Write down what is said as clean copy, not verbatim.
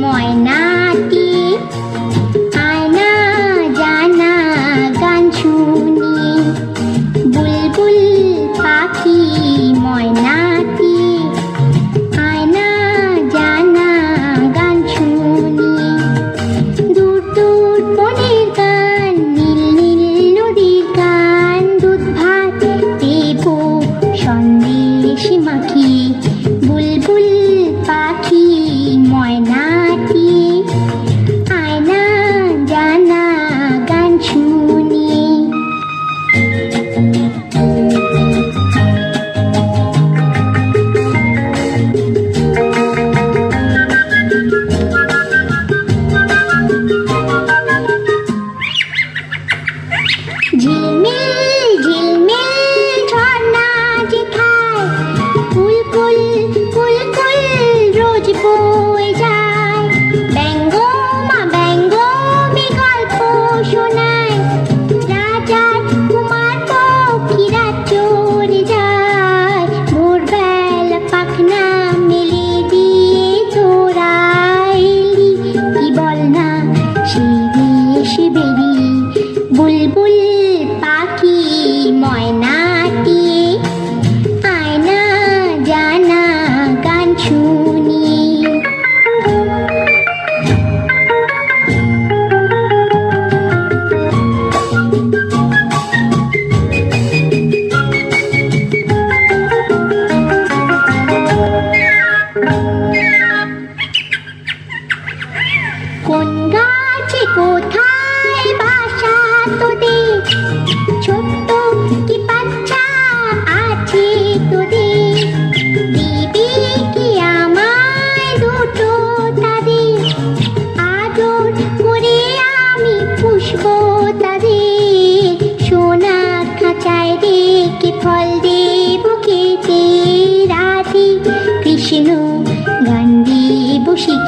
ময়নাটি আয়না জানা গান শুনি বুলবুল পাখি ময়নাটি আয়না জানা গান শুনি দূর দূর বনের গান নীল নীল নদীর গান দুধ ভাত দেবো সন্দেশ মাখি বুলবুল পাখি ময়নাটি আয়না জানা গান শুনি ঝিলমিল ঝিলমিল ঝর্ণা যে খায় কুলকুল কুলকুল রোজ বয়ে যায় ব্যঙ্গমা ব্যঙ্গমে গল্প শোনায় রাজার কুমার পক্ষীরা চড়ে যায় ভোরবেলা পাখনা মেলে দিয়ে তোরা এলি কি বল না সেই দেশে বেরি বুলবুল পাখি ময়নাটি আয়না জানা গান শুনি কোন গাছে কোথায় বাসা তোদের ছোট্ট কি বাচ্চা আছে তোদের দিবি কি আমায় দুটো তাদের আদর করে আমি পুষবো তাদের সোনা খাঁচায় রেখে ফল দেবো খেতে রাধে কৃষ্ণ গান দেবো শিখে